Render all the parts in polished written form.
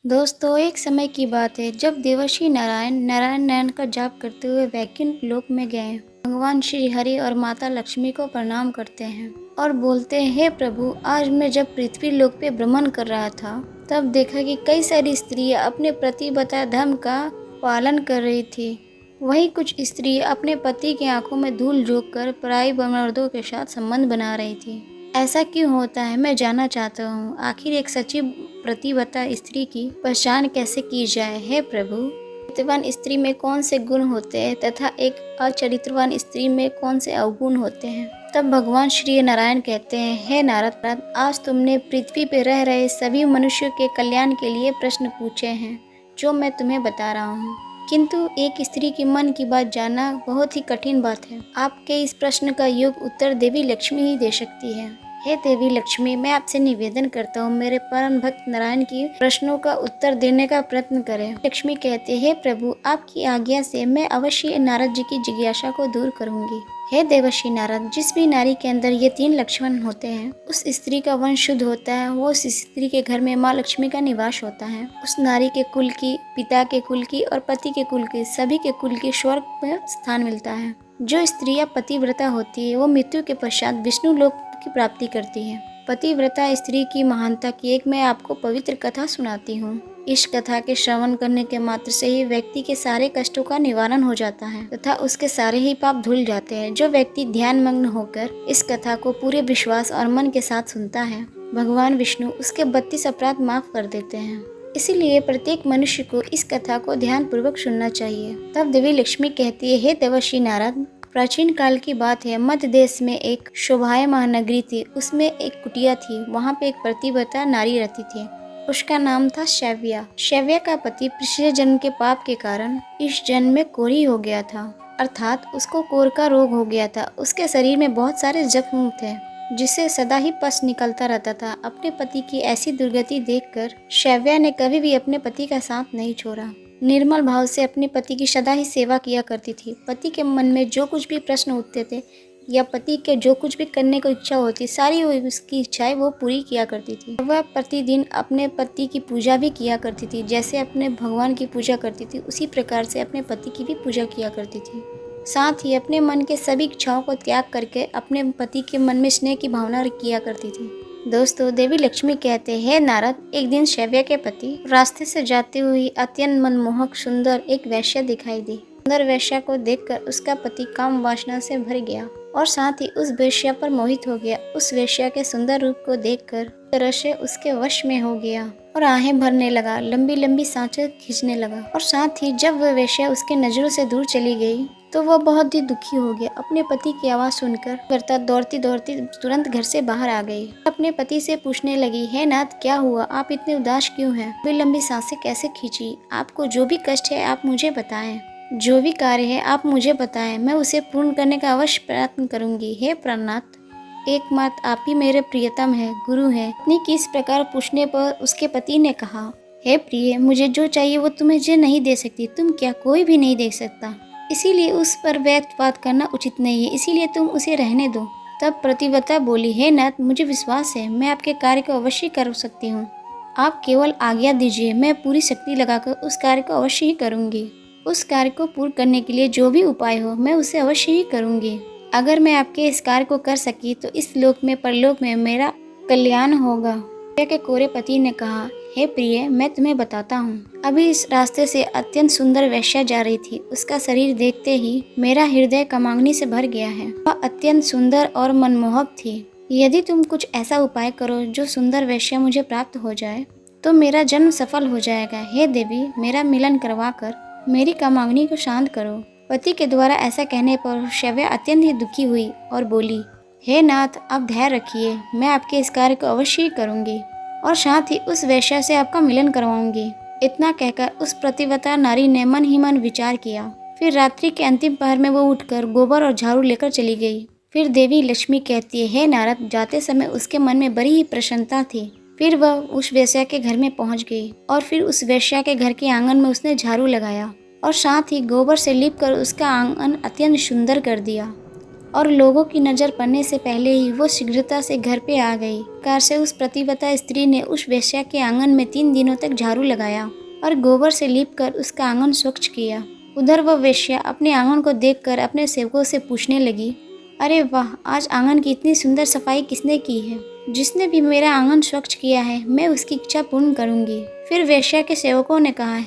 दोस्तों, एक समय की बात है जब देवर्षि नारायण नारायण नयन का जाप करते हुए वैकुंठ लोक में गए। भगवान श्री हरि और माता लक्ष्मी को प्रणाम करते हैं और बोलते हैं, हे प्रभु, आज मैं जब पृथ्वी लोक पे भ्रमण कर रहा था तब देखा कि कई सारी स्त्रियां अपने पति बताए धर्म का पालन कर रही थी। वहीं कुछ स्त्रियां अपने पति की आंखों में धूल झोंक कर पराई मर्दों के साथ संबंध बना रही थी। ऐसा क्यों होता है, मैं जानना चाहता हूँ। आखिर एक सच्ची प्रतिबद्ध स्त्री की पहचान कैसे की जाए? हे प्रभु, चरित्रवान स्त्री में कौन से गुण होते हैं तथा एक अचरित्रवान स्त्री में कौन से अवगुण होते हैं? तब भगवान श्री नारायण कहते हैं, हे नारद, आज तुमने पृथ्वी पर रह रहे सभी मनुष्यों के कल्याण के लिए प्रश्न पूछे हैं जो मैं तुम्हें बता रहा हूँ। किंतु एक स्त्री के मन की बात जानना बहुत ही कठिन बात है। आपके इस प्रश्न का योग्य उत्तर देवी लक्ष्मी ही दे सकती है। हे देवी लक्ष्मी, मैं आपसे निवेदन करता हूँ, मेरे परम भक्त नारायण की प्रश्नों का उत्तर देने का प्रयत्न करें। लक्ष्मी कहते, हे प्रभु, आपकी आज्ञा से मैं अवश्य नारद जी की जिज्ञासा को दूर करूंगी। हे देवर्षि नारद, जिस भी नारी के अंदर ये 3 लक्षण होते हैं उस स्त्री का वंश शुद्ध होता है। वो उस स्त्री के घर में माँ लक्ष्मी का निवास होता है। उस नारी के कुल की, पिता के कुल की और पति के कुल की, सभी के कुल की स्वर्ग में स्थान मिलता है। जो स्त्रियां पतिव्रता होती है वो मृत्यु के पश्चात विष्णु लोक की प्राप्ति करती है। पतिव्रता स्त्री की महानता की एक मैं आपको पवित्र कथा सुनाती हूँ। इस कथा के श्रवण करने के मात्र से ही व्यक्ति के सारे कष्टों का निवारण हो जाता है तथा उसके सारे ही पाप धुल जाते हैं। जो व्यक्ति ध्यान मग्न होकर इस कथा को पूरे विश्वास और मन के साथ सुनता है, भगवान विष्णु उसके 32 अपराध माफ कर देते हैं। इसीलिए प्रत्येक मनुष्य को इस कथा को ध्यान पूर्वक सुनना चाहिए। तब देवी लक्ष्मी कहती है, हे देवर्षि नारद, प्राचीन काल की बात है। मध्य देश में एक शोभायमान नगरी थी। उसमें एक कुटिया थी। वहाँ पे एक प्रतिव्रता नारी रहती थी। उसका नाम था शैव्या। शैव्या का पति पिछले जन्म के पाप के कारण इस जन्म में कोढ़ी हो गया था, अर्थात उसको कोढ़ का रोग हो गया था। उसके शरीर में बहुत सारे जख्म थे जिससे सदा ही पस निकलता रहता था। अपने पति की ऐसी दुर्गति देखकर शैव्या ने कभी भी अपने पति का साथ नहीं छोड़ा। निर्मल भाव से अपने पति की सदा ही सेवा किया करती थी। पति के मन में जो कुछ भी प्रश्न उठते थे या पति के जो कुछ भी करने को इच्छा होती, सारी उसकी इच्छाएं वो पूरी किया करती थी। वह प्रतिदिन अपने पति की पूजा भी किया करती थी। जैसे अपने भगवान की पूजा करती थी उसी प्रकार से अपने पति की भी पूजा किया करती थी। साथ ही अपने मन के सभी इच्छाओं को त्याग करके अपने पति के मन में स्नेह की भावना किया करती थी। दोस्तों, देवी लक्ष्मी कहते हैं, नारद, एक दिन शैव्या के पति रास्ते से जाते हुए अत्यंत मनमोहक सुंदर एक वैश्या दिखाई दी। सुंदर वैश्या को देखकर उसका पति काम वासना से भर गया और साथ ही उस वैश्या पर मोहित हो गया। उस वैश्या के सुंदर रूप को देखकर तरह से उसके वश में हो गया और आहें भरने लगा, लंबी लंबी सांसें खींचने लगा। और साथ ही जब वह वैश्या उसके नजरों से दूर चली गई तो वह बहुत ही दुखी हो गया। अपने पति की आवाज सुनकर करता दौड़ती दौड़ती तुरंत घर से बाहर आ गई। अपने पति से पूछने लगी, हे नाथ, क्या हुआ? आप इतने उदास क्यों हैं? लंबी लंबी सांसें कैसे खींची? आपको जो भी कष्ट है आप मुझे बताएं। जो भी कार्य है आप मुझे बताएं, मैं उसे पूर्ण करने का अवश्य प्रयत्न करूंगी। हे प्राणनाथ, एकमात्र आप ही मेरे प्रियतम है, गुरु है। पत्नी की इस प्रकार पूछने पर उसके पति ने कहा, हे प्रिय, मुझे जो चाहिए वो तुम्हें नहीं दे सकती। तुम क्या, कोई भी नहीं दे सकता, इसीलिए उस पर व्यक्तपात करना उचित नहीं है, इसीलिए तुम उसे रहने दो। तब प्रतिव्रता बोली, हे नाथ, मुझे विश्वास है मैं आपके कार्य को अवश्य कर सकती हूँ। आप केवल आज्ञा दीजिए, मैं पूरी शक्ति लगाकर उस कार्य को अवश्य ही करूँगी। उस कार्य को पूर्ण करने के लिए जो भी उपाय हो मैं उसे अवश्य ही करूँगी। अगर मैं आपके इस कार्य को कर सकी तो इस लोक में परलोक में मेरा कल्याण होगा। के कोरे पति ने कहा, हे प्रिय, मैं तुम्हें बताता हूँ। अभी इस रास्ते से अत्यंत सुंदर वैश्या जा रही थी। उसका शरीर देखते ही मेरा हृदय कामाग्नि से भर गया है। वह अत्यंत सुंदर और मनमोहक थी। यदि तुम कुछ ऐसा उपाय करो जो सुंदर वैश्या मुझे प्राप्त हो जाए तो मेरा जन्म सफल हो जाएगा। हे देवी, मेरा मिलन करवा कर मेरी कामाग्नि को शांत करो। पति के द्वारा ऐसा कहने पर शैव्या अत्यंत ही दुखी हुई और बोली, हे नाथ, आप धैर्य रखिए, मैं आपके इस कार्य को अवश्य ही करूंगी और साथ ही उस वैश्या से आपका मिलन करवाऊंगी। इतना कहकर उस प्रतिव्रता नारी ने मन ही मन विचार किया। फिर रात्रि के अंतिम पहर में वो उठकर गोबर और झाड़ू लेकर चली गई। फिर देवी लक्ष्मी कहती है, हे नारद, जाते समय उसके मन में बड़ी ही प्रसन्नता थी। फिर वह उस वैश्या के घर में पहुंच गई और फिर उस वैश्या के घर के आंगन में उसने झाड़ू लगाया और साथ ही गोबर से लीप कर उसका आंगन अत्यंत सुंदर कर दिया। और लोगों की नज़र पड़ने से पहले ही वो शीघ्रता से घर पे आ गई। कार से उस प्रतिव्रता स्त्री ने उस वेश्या के आंगन में 3 दिनों तक झाड़ू लगाया और गोबर से लीपकर उसका आंगन स्वच्छ किया। उधर वह वेश्या अपने आंगन को देखकर अपने सेवकों से पूछने लगी, अरे वाह, आज आंगन की इतनी सुंदर सफाई किसने की है? जिसने भी मेरा आंगन स्वच्छ किया है, मैं उसकी इच्छा पूर्ण करूंगी। फिर वेश्या के सेवकों ने कहा,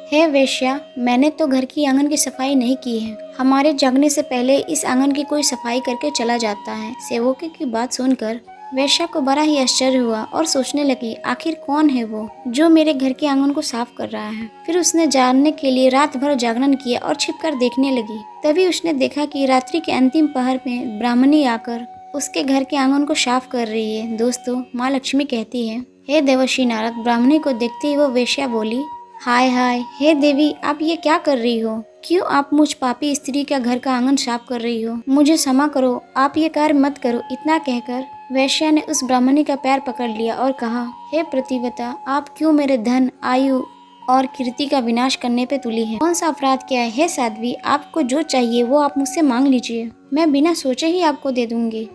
हे वेश्या, मैंने तो घर की आंगन की सफाई नहीं की है। हमारे जागने से पहले इस आंगन की कोई सफाई करके चला जाता है। सेवकों की बात सुनकर वेश्या को बड़ा ही आश्चर्य हुआ और सोचने लगी, आखिर कौन है वो जो मेरे घर के आंगन को साफ कर रहा है। फिर उसने जानने के लिए रात भर जागरण किया और छिपकर देखने लगी। तभी उसने देखा कि रात्रि के अंतिम पहर में ब्राह्मणी आकर उसके घर के आंगन को साफ कर रही है। दोस्तों, माँ लक्ष्मी कहती है, हे देवर्षि नारद। ब्राह्मणी को देखते ही वो वेश्या बोली, हाय हाय, हे देवी, आप ये क्या कर रही हो? क्यों आप मुझ पापी स्त्री का घर का आंगन साफ कर रही हो? मुझे क्षमा करो, आप ये कार्य मत करो। इतना कहकर वेश्या ने उस ब्राह्मणी का पैर पकड़ लिया और कहा, हे प्रतिव्रता, आप क्यों मेरे धन, आयु और कीर्ति का विनाश करने पे तुली है? कौन सा अपराध किया है? हे साध्वी, आपको जो चाहिए वो आप मुझसे मांग लीजिए, मैं बिना सोचे ही आपको दे दूंगी।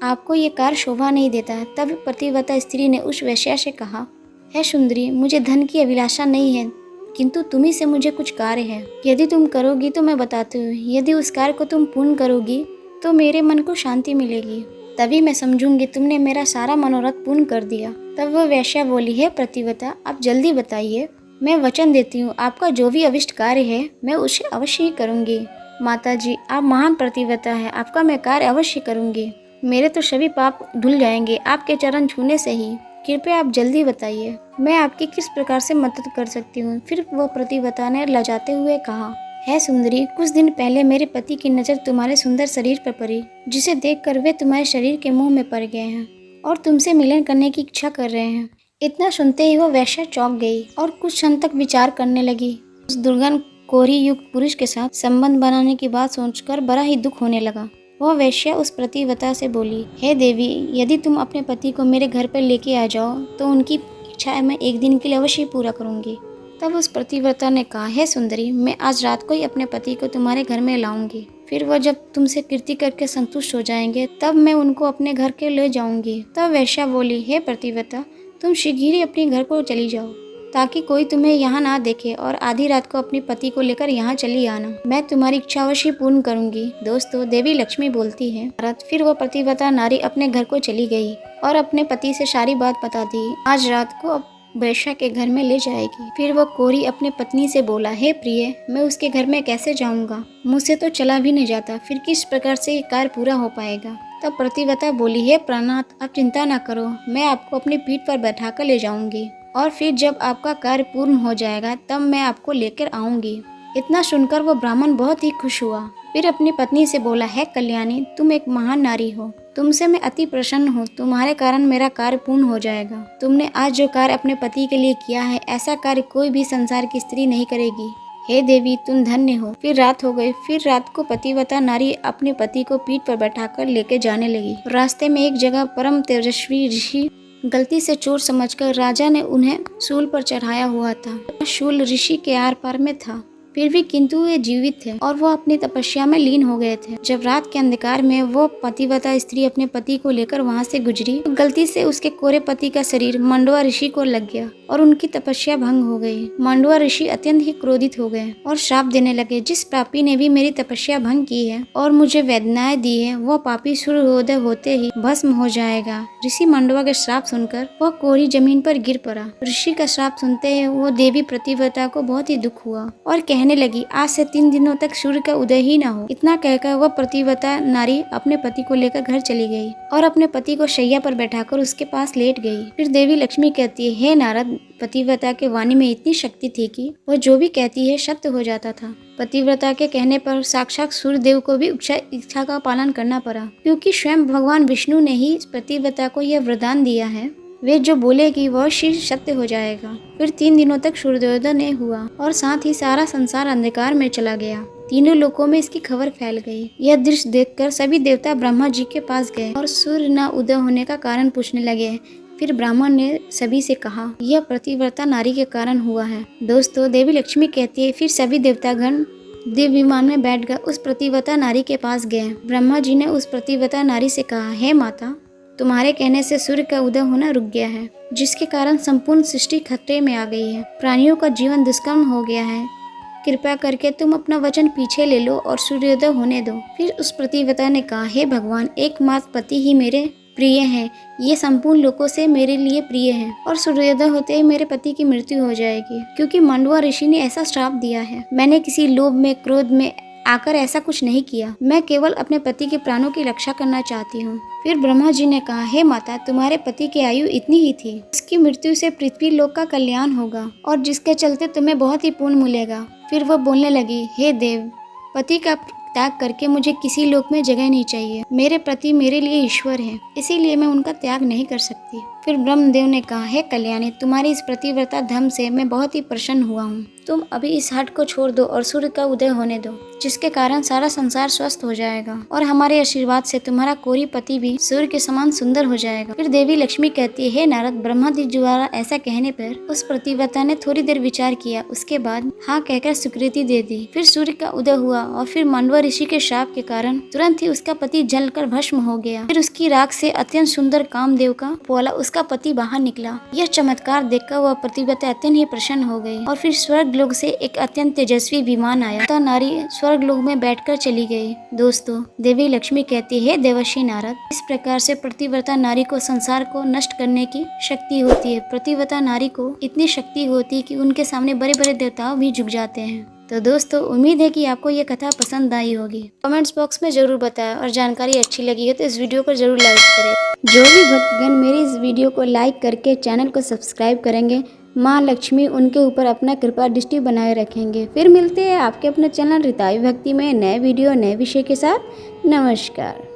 आपको ये कार्य शोभा नहीं देता। तब प्रतिव्रता स्त्री ने उस वेश्या से कहा, हे सुंदरी, मुझे धन की अभिलाषा नहीं है, किंतु तुम्ही से मुझे कुछ कार्य है। यदि तुम करोगी तो मैं बताती हूँ, यदि उस कार्य को तुम पूर्ण करोगी तो मेरे मन को शांति मिलेगी, तभी मैं समझूंगी तुमने मेरा सारा मनोरथ पूर्ण कर दिया। तब वह वेश्या बोली, हे प्रतिव्रता, आप जल्दी बताइए, मैं वचन देती हूँ आपका जो भी अभिष्ट कार्य है मैं उसे अवश्य ही करूँगी। माता जी, आप महान प्रतिव्रता है, आपका मैं कार्य अवश्य करूँगी। मेरे तो सभी पाप धुल जाएंगे आपके चरण छूने से ही। कृपया आप जल्दी बताइए, मैं आपकी किस प्रकार से मदद कर सकती हूँ। फिर वो प्रतिव्रता ने लजाते हुए कहा, है सुंदरी, कुछ दिन पहले मेरे पति की नज़र तुम्हारे सुंदर शरीर पर पड़ी, जिसे देखकर वे तुम्हारे शरीर के मुंह में पड़ गए हैं और तुमसे मिलन करने की इच्छा कर रहे हैं। इतना सुनते ही वो वेश्या चौंक गई और कुछ क्षण तक विचार करने लगी। उस दुर्गंध कोढ़ी युक्त पुरुष के साथ संबंध बनाने की बात सोचकर बड़ा ही दुख होने लगा। वह वेश्या उस प्रतिव्रता से बोली, हे देवी, यदि तुम अपने पति को मेरे घर पर लेके आ जाओ तो उनकी इच्छा मैं एक दिन के लिए अवश्य पूरा करूंगी। तब उस प्रतिव्रता ने कहा, हे सुंदरी, मैं आज रात को ही अपने पति को तुम्हारे घर में लाऊंगी। फिर वह जब तुमसे कीर्ति करके संतुष्ट हो जाएंगे तब मैं उनको अपने घर के ले जाऊंगी। तब वेश्या बोली, हे प्रतिव्रता, तुम शीघ्र ही अपने घर को चली जाओ ताकि कोई तुम्हें यहाँ ना देखे और आधी रात को अपने पति को लेकर यहाँ चली आना। मैं तुम्हारी इच्छा अवश्य पूर्ण करूंगी। दोस्तों, देवी लक्ष्मी बोलती है, फिर वह प्रतिव्रता नारी अपने घर को चली गई और अपने पति से सारी बात बता दी। आज रात को अब वेश्या के घर में ले जाएगी। फिर वो कोढ़ी अपने पत्नी से बोला, हे प्रिय, मैं उसके घर में कैसे जाऊंगा? मुझसे तो चला भी नहीं जाता, फिर किस प्रकार से ये कार्य पूरा हो पाएगा? तब प्रतिव्रता बोली, हे प्राणनाथ, आप चिंता ना करो, मैं आपको अपनी पीठ पर बैठाकर ले जाऊंगी और फिर जब आपका कार्य पूर्ण हो जाएगा तब मैं आपको लेकर आऊंगी। इतना सुनकर वो ब्राह्मण बहुत ही खुश हुआ। फिर अपनी पत्नी से बोला, है कल्याणी, तुम एक महान नारी हो, तुमसे मैं अति प्रसन्न हूँ, तुम्हारे कारण मेरा कार्य पूर्ण हो जाएगा। तुमने आज जो कार्य अपने पति के लिए किया है, ऐसा कार्य कोई भी संसार की स्त्री नहीं करेगी। हे देवी, तुम धन्य हो। फिर रात हो गई। फिर रात को प्रतिव्रता नारी अपने पति को पीठ पर बैठाकर लेके जाने लगी। रास्ते में एक जगह परम तेजस्वी ऋषि गलती से चोर समझकर राजा ने उन्हें शूल पर चढ़ाया हुआ था। शूल ऋषि के आर पार में था, फिर भी किंतु वे जीवित थे और वो अपनी तपस्या में लीन हो गए थे। जब रात के अंधकार में वो प्रतिव्रता स्त्री अपने पति को लेकर वहां से गुजरी तो गलती से उसके कोरे पति का शरीर मंडवा ऋषि को लग गया और उनकी तपस्या भंग हो गई। मंडवा ऋषि अत्यंत ही क्रोधित हो गए और श्राप देने लगे, जिस पापी ने भी मेरी तपस्या भंग की है और मुझे वेदनाएं दी है, वह पापी सूर्योदय होते ही भस्म हो जाएगा। ऋषि मंडवा के श्राप सुनकर वह कोढ़ी जमीन पर गिर पड़ा। ऋषि का श्राप सुनते ही वो देवी प्रतिव्रता को बहुत ही दुख हुआ और कहने लगी, आज से 3 दिनों तक सूर्य का उदय ही ना हो। इतना कहकर वह प्रतिव्रता नारी अपने पति को लेकर घर चली गई और अपने पति को शैया पर बैठाकर उसके पास लेट गई। फिर देवी लक्ष्मी कहती है, हे नारद, पतिव्रता के वाणी में इतनी शक्ति थी कि वह जो भी कहती है सत्य हो जाता था। पतिव्रता के कहने पर साक्षात सूर्य देव को भी इच्छा का पालन करना पड़ा, क्योंकि स्वयं भगवान विष्णु ने ही पतिव्रता को यह वरदान दिया है, वे जो बोलेगी वह शीघ्र सत्य हो जाएगा। फिर 3 दिनों तक सूर्योदय नहीं हुआ और साथ ही सारा संसार अंधकार में चला गया। तीनों लोकों में इसकी खबर फैल गई। यह दृश्य देखकर सभी देवता ब्रह्मा जी के पास गए और सूर्य न उदय होने का कारण पूछने लगे। फिर ब्राह्मण ने सभी से कहा, यह प्रतिव्रता नारी के कारण हुआ है। दोस्तों, देवी लक्ष्मी कहती है, फिर सभी देवतागण दिव्य विमान में बैठकर उस प्रतिव्रता नारी के पास गए। ब्रह्मा जी ने उस प्रतिव्रता नारी से कहा, हे माता, तुम्हारे कहने से सूर्य का उदय होना रुक गया है, जिसके कारण संपूर्ण सृष्टि खतरे में आ गई है। प्राणियों का जीवन दुष्कर्म हो गया है। कृपया करके तुम अपना वचन पीछे ले लो और सूर्योदय होने दो। फिर उस प्रतिव्रता ने कहा, हे भगवान, एकमात्र पति ही मेरे प्रिय हैं। ये संपूर्ण लोगों से मेरे लिए प्रिय है और सूर्योदय होते ही मेरे पति की मृत्यु हो जाएगी, क्योंकि मांडवा ऋषि ने ऐसा श्राप दिया है। मैंने किसी लोभ में, क्रोध में आकर ऐसा कुछ नहीं किया। मैं केवल अपने पति के प्राणों की रक्षा करना चाहती हूँ। फिर ब्रह्मा जी ने कहा, हे माता, तुम्हारे पति की आयु इतनी ही थी। उसकी मृत्यु से पृथ्वी लोक का कल्याण होगा और जिसके चलते तुम्हें बहुत ही पुण्य मिलेगा। फिर वह बोलने लगी, हे देव, पति का त्याग करके मुझे किसी लोक में जगह नहीं चाहिए। मेरे पति मेरे लिए ईश्वर हैं, इसीलिए मैं उनका त्याग नहीं कर सकती। फिर ब्रह्मदेव ने कहा, हे कल्याणी, तुम्हारी इस प्रतिव्रता धर्म से मैं बहुत ही प्रसन्न हुआ हूँ। तुम अभी इस हट को छोड़ दो और सूर्य का उदय होने दो, जिसके कारण सारा संसार स्वस्थ हो जाएगा और हमारे आशीर्वाद से तुम्हारा कोरी पति भी सूर्य के समान सुंदर हो जाएगा। फिर देवी लक्ष्मी कहती है, हे नारद, ब्रह्मा जी द्वारा ऐसा कहने पर उस प्रतिव्रता ने थोड़ी देर विचार किया। उसके बाद हाँ कहकर स्वीकृति दे दी। फिर सूर्य का उदय हुआ और फिर मांडवा ऋषि के श्राप के कारण तुरंत ही उसका पति जलकर भस्म हो गया। फिर उसकी राख से अत्यंत सुंदर कामदेव का वाला उसका पति बाहर निकला। यह चमत्कार देखकर वह प्रतिव्रता अत्यंत ही प्रसन्न हो गई और फिर स्वर्ग लोक से एक अत्यंत तेजस्वी विमान आया तथा नारी स्वर्ग लोक में बैठकर चली गई। दोस्तों, देवी लक्ष्मी कहती है, देवर्षि नारद, इस प्रकार से प्रतिव्रता नारी को संसार को नष्ट करने की शक्ति होती है। प्रतिव्रता नारी को इतनी शक्ति होती है कि उनके सामने बड़े बड़े देवताओं भी झुक जाते हैं। तो दोस्तों, उम्मीद है कि आपको ये कथा पसंद आई होगी। कमेंट्स बॉक्स में जरूर बताएं और जानकारी अच्छी लगी है तो इस वीडियो को जरूर लाइक करें। जो भी भक्तगण मेरी इस वीडियो को लाइक करके चैनल को सब्सक्राइब करेंगे, माँ लक्ष्मी उनके ऊपर अपना कृपा दृष्टि बनाए रखेंगे। फिर मिलते हैं आपके अपने चैनल रिताई भक्ति में नए वीडियो नए विषय के साथ। नमस्कार।